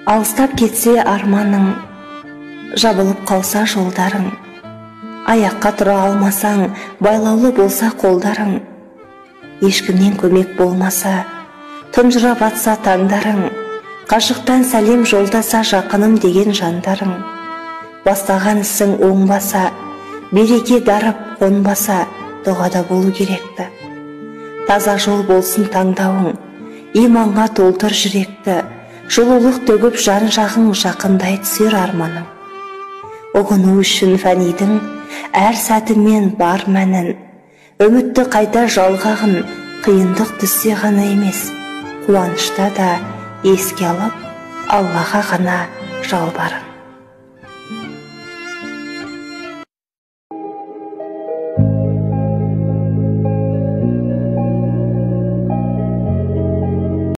Алыстап кетсе арманың, жабылып қалса жолдарың, аяққа тұра алмасаң, байлаулы болса қолдарың, ешкімнен көмек болмаса, тұнжырап атса таңдарың, қашықтан сәлем жолдаса жақыным деген жандарың, бастаған ісің оңбаса, береке дарып қонбаса, дұғада болу керекті. Таза жол болсын таңдауың, иманға толтыр жүректі, жылулық төгіп жан-жағың жақындай түсер арманың. Ұғыну үшін фәнидің әр сәтімен бар мәнін, үмітті қайта жалғағын, қиындық түссе ғана емес, қуанышта да еске алып, Аллаға ғана жалбарың.